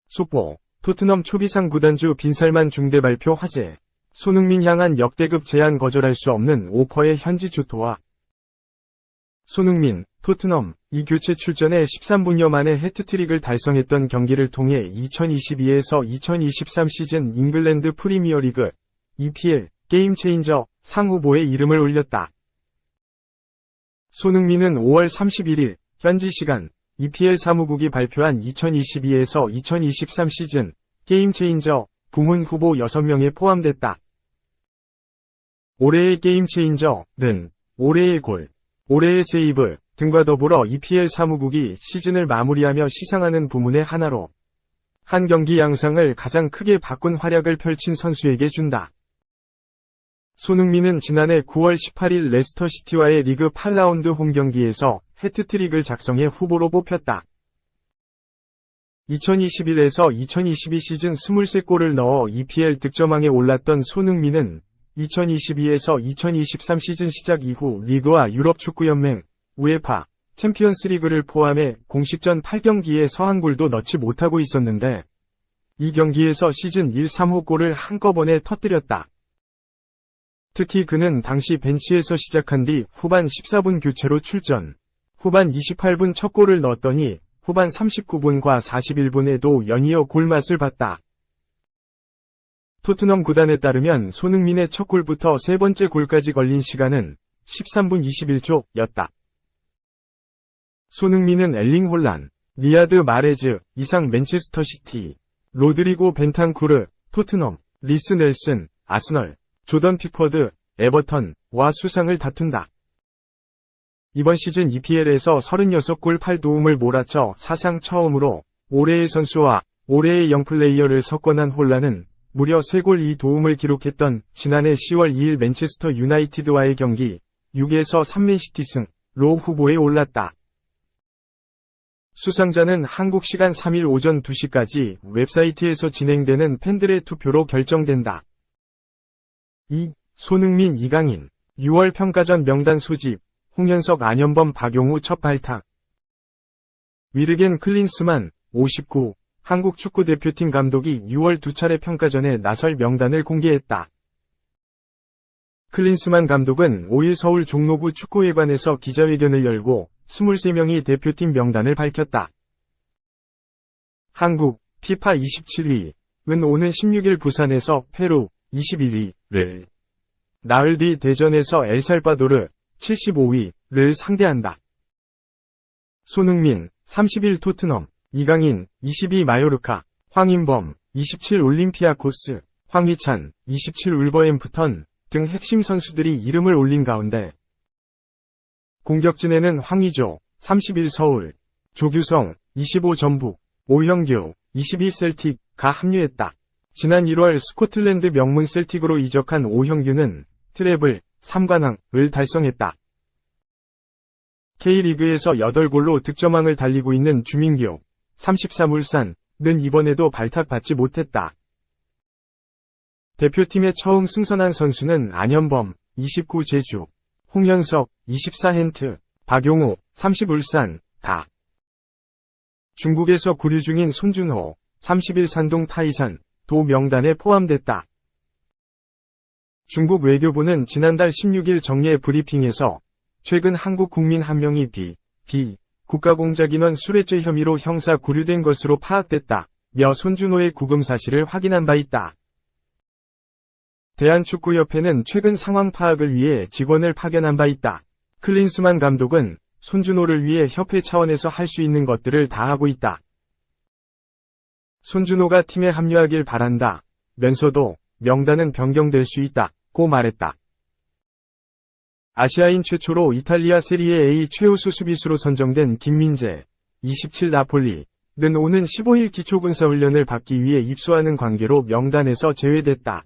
속보, 토트넘 초비상 구단주 빈살만 중대 발표 화제. 손흥민 향한 역대급 제안 거절할 수 없는 오퍼의 현지 주토와 손흥민, 토트넘, 이 교체 출전에 13분여 만에 해트트릭을 달성했던 경기를 통해 2022에서 2023 시즌 잉글랜드 프리미어리그, EPL, 게임 체인저 상 후보에 이름을 올렸다. 손흥민은 5월 31일, 현지 시간, EPL 사무국이 발표한 2022에서 2023 시즌, 게임 체인저, 부문 후보 6명에 포함됐다. 올해의 게임 체인저는 올해의 골, 올해의 세이브 등과 더불어 EPL 사무국이 시즌을 마무리하며 시상하는 부문의 하나로 한 경기 양상을 가장 크게 바꾼 활약을 펼친 선수에게 준다. 손흥민은 지난해 9월 18일 레스터시티와의 리그 8라운드 홈경기에서 해트트릭을 작성해 후보로 뽑혔다. 2021에서 2022 시즌 23골을 넣어 EPL 득점왕에 올랐던 손흥민은 2022에서 2023 시즌 시작 이후 리그와 유럽축구연맹, 우에파, 챔피언스리그를 포함해 공식전 8경기에 서한 골도 넣지 못하고 있었는데 이 경기에서 시즌 1, 3호 골을 한꺼번에 터뜨렸다. 특히 그는 당시 벤치에서 시작한 뒤 후반 14분 교체로 출전, 후반 28분 첫 골을 넣었더니 후반 39분과 41분에도 연이어 골맛을 봤다. 토트넘 구단에 따르면 손흥민의 첫 골부터 세 번째 골까지 걸린 시간은 13분 21초였다. 손흥민은 엘링 홀란, 리아드 마레즈, 이상 맨체스터 시티, 로드리고 벤탄쿠르, 토트넘, 리스 넬슨, 아스널, 조던 픽퍼드, 에버턴과 수상을 다툰다. 이번 시즌 EPL에서 36골 8도움을 몰아쳐 사상 처음으로 올해의 선수와 올해의 영플레이어를 석권한 홀란은 무려 3골 2도움을 기록했던 지난해 10월 2일 맨체스터 유나이티드와의 경기 6에서 3맨시티 승로 후보에 올랐다. 수상자는 한국 시간 3일 오전 2시까지 웹사이트에서 진행되는 팬들의 투표로 결정된다. 2. 손흥민 이강인 6월 평가전 명단 소집 홍현석 안현범 박용우 첫 발탁 위르겐 클린스만 59 한국 축구대표팀 감독이 6월 2차례 평가전에 나설 명단을 공개했다. 클린스만 감독은 5일 서울 종로구 축구회관에서 기자회견을 열고 23명이 대표팀 명단을 밝혔다. 한국 피파 27위은 오는 16일 부산에서 페루 21위를 나흘 뒤 대전에서 엘살바도르 75위를 상대한다. 손흥민 30일 토트넘, 이강인 22 마요르카, 황인범 27 올림피아코스, 황희찬 27 울버햄프턴 등 핵심 선수들이 이름을 올린 가운데 공격진에는 황의조 31 서울, 조규성 25 전북, 오형규 22 셀틱가 합류했다. 지난 1월 스코틀랜드 명문 셀틱으로 이적한 오형규는 트래블 3관왕을 달성했다. K리그에서 8골로 득점왕을 달리고 있는 주민규 34 울산은 이번에도 발탁받지 못했다. 대표팀에 처음 승선한 선수는 안현범 29 제주, 홍현석 24 hen트, 박용우 30 울산 다. 중국에서 구류 중인 손준호 31 산동 타이산 도 명단에 포함됐다. 중국 외교부는 지난달 16일 정례 브리핑에서 최근 한국 국민 한 명이 국가공작인원 수뢰죄 혐의로 형사 구류된 것으로 파악됐다며 손준호의 구금 사실을 확인한 바 있다. 대한축구협회는 최근 상황 파악을 위해 직원을 파견한 바 있다. 클린스만 감독은 손준호를 위해 협회 차원에서 할 수 있는 것들을 다 하고 있다. 손준호가 팀에 합류하길 바란다 면서도 명단은 변경될 수 있다고 말했다. 아시아인 최초로 이탈리아 세리에 A 최우수 수비수로 선정된 김민재 27 나폴리는 오는 15일 기초군사훈련을 받기 위해 입소하는 관계로 명단에서 제외됐다.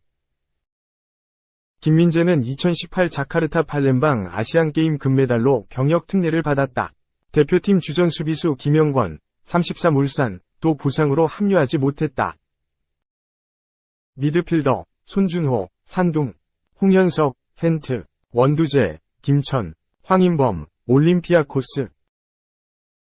김민재는 2018 자카르타 팔렘방 아시안게임 금메달로 병역 특례를 받았다. 대표팀 주전 수비수 김영권 33 울산 도 부상으로 합류하지 못했다. 미드필더 손준호, 산둥, 홍현석, hen트, 원두재, 김천, 황인범, 올림피아코스.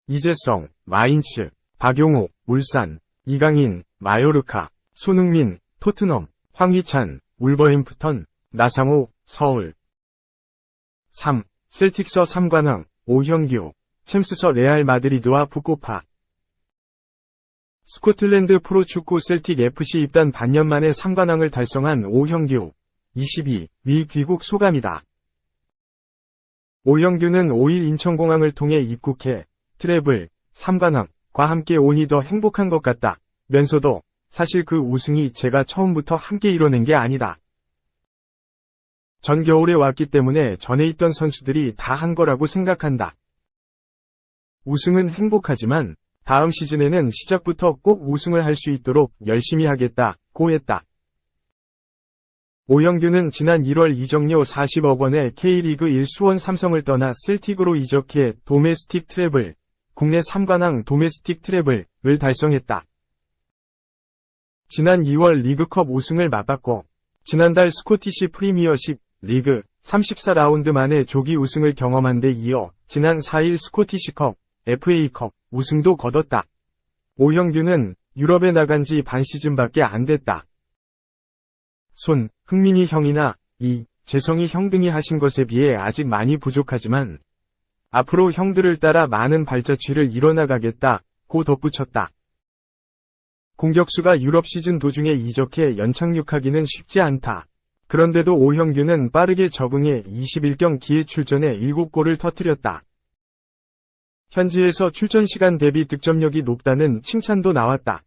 이재성, 마인츠. 박용호, 울산. 이강인, 마요르카. 손흥민, 토트넘. 황희찬, 울버햄프턴. 나상호, 서울. 3. 셀틱서 3관왕, 오형규. 챔스서 레알 마드리드와 부코파. 스코틀랜드 프로축구 셀틱 FC 입단 반년 만에 3관왕을 달성한 오형규. 22. 위 귀국 소감이다. 오형규는 5일 인천공항을 통해 입국해 트래블, 3관왕과 함께 오니 더 행복한 것 같다 면서도 사실 그 우승이 제가 처음부터 함께 이뤄낸 게 아니다. 전 겨울에 왔기 때문에 전에 있던 선수들이 다 한 거라고 생각한다. 우승은 행복하지만 다음 시즌에는 시작부터 꼭 우승을 할 수 있도록 열심히 하겠다고 했다. 오형규는 지난 1월 이적료 40억 원의 K리그 1 수원 삼성을 떠나 셀틱으로 이적해 도메스틱 트래블, 국내 3관왕 도메스틱 트래블을 달성했다. 지난 2월 리그컵 우승을 맛봤고 지난달 스코티시 프리미어십 리그 34라운드 만에 조기 우승을 경험한 데 이어 지난 4일 스코티시컵, FA컵 우승도 거뒀다. 오형규는 유럽에 나간 지 반 시즌밖에 안 됐다. 손, 흥민이 형이나 재성이 형 등이 하신 것에 비해 아직 많이 부족하지만 앞으로 형들을 따라 많은 발자취를 이뤄나가겠다고 덧붙였다. 공격수가 유럽 시즌 도중에 이적해 연착륙하기는 쉽지 않다. 그런데도 오형규는 빠르게 적응해 21경기에 출전해 7골을 터뜨렸다. 현지에서 출전 시간 대비 득점력이 높다는 칭찬도 나왔다.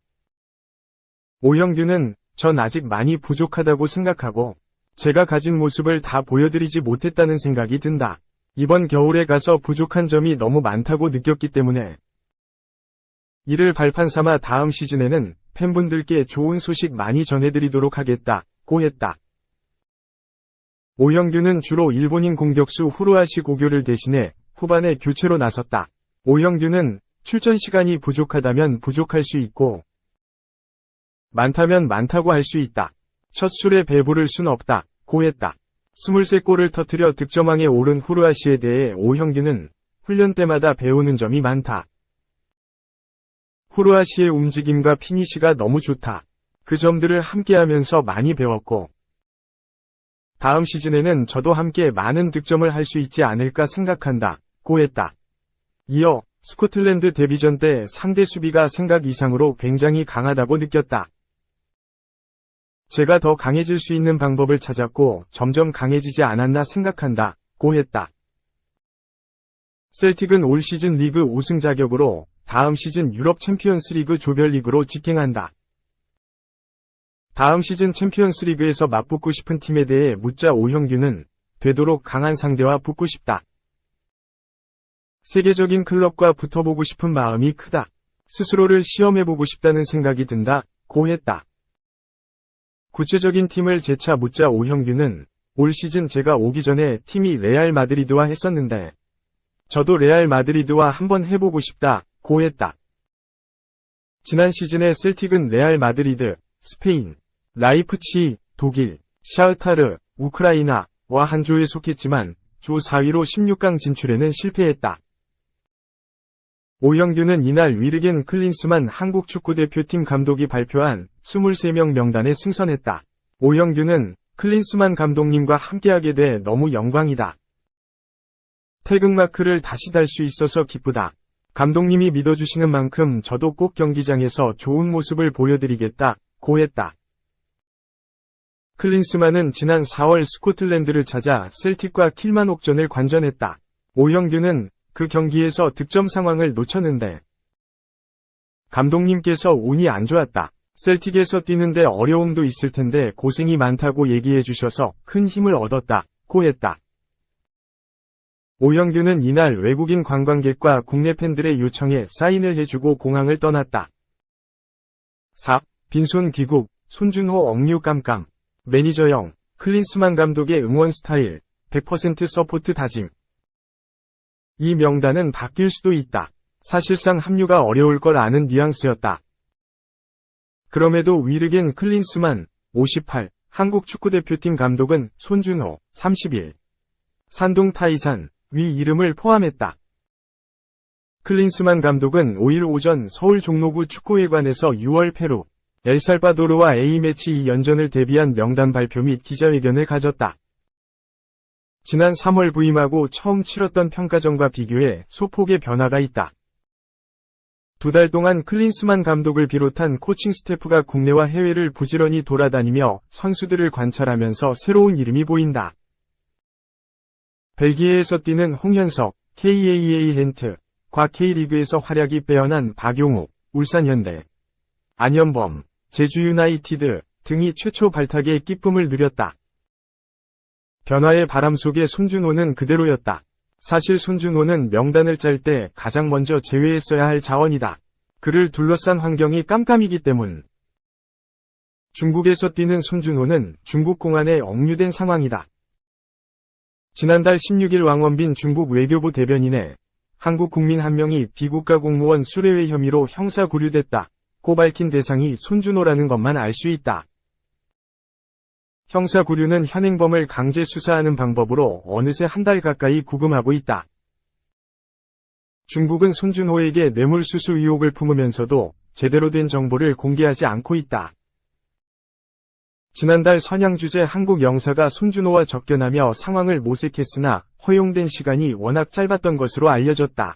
오형규는 전 아직 많이 부족하다고 생각하고 제가 가진 모습을 다 보여드리지 못했다는 생각이 든다. 이번 겨울에 가서 부족한 점이 너무 많다고 느꼈기 때문에 이를 발판 삼아 다음 시즌에는 팬분들께 좋은 소식 많이 전해드리도록 하겠다고 했다. 오형규는 주로 일본인 공격수 후루아시 고교를 대신해 후반에 교체로 나섰다. 오형규는 출전 시간이 부족하다면 부족할 수 있고 많다면 많다고 할 수 있다. 첫 술에 배부를 순 없다고 했다. 23골을 터뜨려 득점왕에 오른 후루아시에 대해 오형규는 훈련 때마다 배우는 점이 많다. 후루아시의 움직임과 피니시가 너무 좋다. 그 점들을 함께하면서 많이 배웠고 다음 시즌에는 저도 함께 많은 득점을 할 수 있지 않을까 생각한다고 했다. 이어 스코틀랜드 데뷔전 때 상대 수비가 생각 이상으로 굉장히 강하다고 느꼈다. 제가 더 강해질 수 있는 방법을 찾았고 점점 강해지지 않았나 생각한다고 했다. 셀틱은 올 시즌 리그 우승 자격으로 다음 시즌 유럽 챔피언스리그 조별리그로 직행한다. 다음 시즌 챔피언스리그에서 맞붙고 싶은 팀에 대해 묻자 오형규는 되도록 강한 상대와 붙고 싶다. 세계적인 클럽과 붙어보고 싶은 마음이 크다. 스스로를 시험해보고 싶다는 생각이 든다고 했다. 구체적인 팀을 재차 묻자 오형규는 올 시즌 제가 오기 전에 팀이 레알 마드리드와 했었는데 저도 레알 마드리드와 한번 해보고 싶다고 했다. 지난 시즌에 셀틱은 레알 마드리드, 스페인, 라이프치히, 독일, 샤흐타르, 우크라이나와 한 조에 속했지만 조 4위로 16강 진출에는 실패했다. 오형규는 이날 위르겐 클린스만 한국 축구대표팀 감독이 발표한 23명 명단에 승선했다. 오형규는 클린스만 감독님과 함께하게 돼 너무 영광이다. 태극마크를 다시 달 수 있어서 기쁘다. 감독님이 믿어주시는 만큼 저도 꼭 경기장에서 좋은 모습을 보여드리겠다고 했다. 클린스만은 지난 4월 스코틀랜드를 찾아 셀틱과 킬만옥전을 관전했다. 오형규는 그 경기에서 득점 상황을 놓쳤는데 감독님께서 운이 안 좋았다. 셀틱에서 뛰는데 어려움도 있을 텐데 고생이 많다고 얘기해 주셔서 큰 힘을 얻었다고 했다. 오형규는 이날 외국인 관광객과 국내 팬들의 요청에 사인을 해주고 공항을 떠났다. 4. 빈손 귀국, 손준호 억류 깜깜. 매니저형, 클린스만 감독의 응원 스타일, 100% 서포트 다짐. 이 명단은 바뀔 수도 있다. 사실상 합류가 어려울 걸 아는 뉘앙스였다. 그럼에도 위르겐 클린스만, 58, 한국 축구대표팀 감독은 손준호, 31. 산동 타이산, 위 이름을 포함했다. 클린스만 감독은 5일 오전 서울 종로구 축구회관에서 6월 페루, 엘살바도르와 A매치 2연전을 대비한 명단 발표 및 기자회견을 가졌다. 지난 3월 부임하고 처음 치렀던 평가전과 비교해 소폭의 변화가 있다. 2달 동안 클린스만 감독을 비롯한 코칭 스태프가 국내와 해외를 부지런히 돌아다니며 선수들을 관찰하면서 새로운 이름이 보인다. 벨기에에서 뛰는 홍현석, KAA 헨트, 과 K리그에서 활약이 빼어난 박용욱, 울산현대, 안현범, 제주유나이티드 등이 최초 발탁의 기쁨을 누렸다. 변화의 바람 속에 손준호는 그대로였다. 사실 손준호는 명단을 짤 때 가장 먼저 제외했어야 할 자원이다. 그를 둘러싼 환경이 깜깜이기 때문. 중국에서 뛰는 손준호는 중국 공안에 억류된 상황이다. 지난달 16일 왕원빈 중국 외교부 대변인에 한국 국민 한 명이 비국가 공무원 수뢰회 혐의로 형사 구류됐다고 밝힌 대상이 손준호라는 것만 알 수 있다. 형사 구류는 현행범을 강제 수사하는 방법으로 어느새 한 달 가까이 구금하고 있다. 중국은 손준호에게 뇌물수수 의혹을 품으면서도 제대로 된 정보를 공개하지 않고 있다. 지난달 선양주재 한국 영사가 손준호와 접견하며 상황을 모색했으나 허용된 시간이 워낙 짧았던 것으로 알려졌다.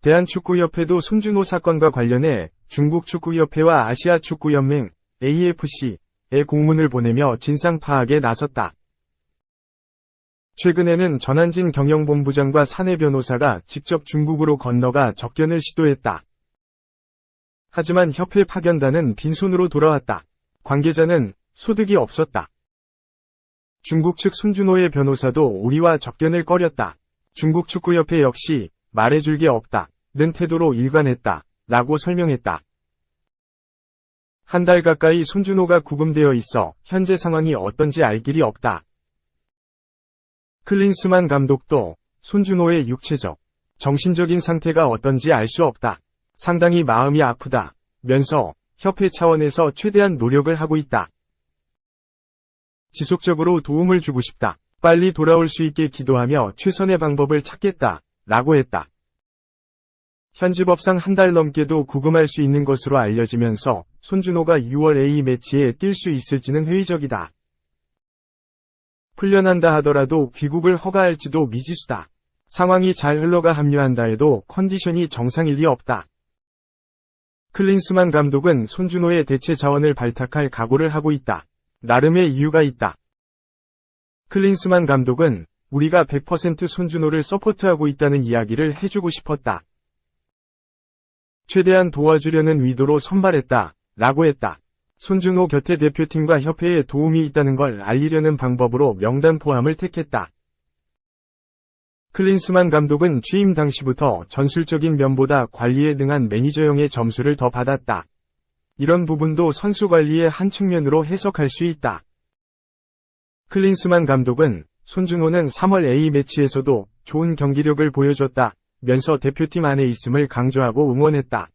대한축구협회도 손준호 사건과 관련해 중국축구협회와 아시아축구연맹 AFC에 공문을 보내며 진상 파악에 나섰다. 최근에는 전한진 경영본부장과 사내 변호사가 직접 중국으로 건너가 접견을 시도했다. 하지만 협회 파견단은 빈손으로 돌아왔다. 관계자는 소득이 없었다. 중국 측 손준호의 변호사도 우리와 접견을 꺼렸다. 중국 축구협회 역시 말해줄 게 없다는 태도로 일관했다. 라고 설명했다. 한 달 가까이 손준호가 구금되어 있어 현재 상황이 어떤지 알 길이 없다. 클린스만 감독도 손준호의 육체적, 정신적인 상태가 어떤지 알 수 없다. 상당히 마음이 아프다. 면서 협회 차원에서 최대한 노력을 하고 있다. 지속적으로 도움을 주고 싶다. 빨리 돌아올 수 있게 기도하며 최선의 방법을 찾겠다. 라고 했다. 현지법상 한 달 넘게도 구금할 수 있는 것으로 알려지면서 손준호가 6월 A매치에 뛸 수 있을지는 회의적이다. 풀려난다 하더라도 귀국을 허가할지도 미지수다. 상황이 잘 흘러가 합류한다 해도 컨디션이 정상일 리 없다. 클린스만 감독은 손준호의 대체 자원을 발탁할 각오를 하고 있다. 나름의 이유가 있다. 클린스만 감독은 우리가 100% 손준호를 서포트하고 있다는 이야기를 해주고 싶었다. 최대한 도와주려는 의도로 선발했다. 라고 했다. 손준호 곁에 대표팀과 협회에 도움이 있다는 걸 알리려는 방법으로 명단 포함을 택했다. 클린스만 감독은 취임 당시부터 전술적인 면보다 관리에 능한 매니저형의 점수를 더 받았다. 이런 부분도 선수 관리의 한 측면으로 해석할 수 있다. 클린스만 감독은 손준호는 3월 A매치에서도 좋은 경기력을 보여줬다 면서 대표팀 안에 있음을 강조하고 응원했다.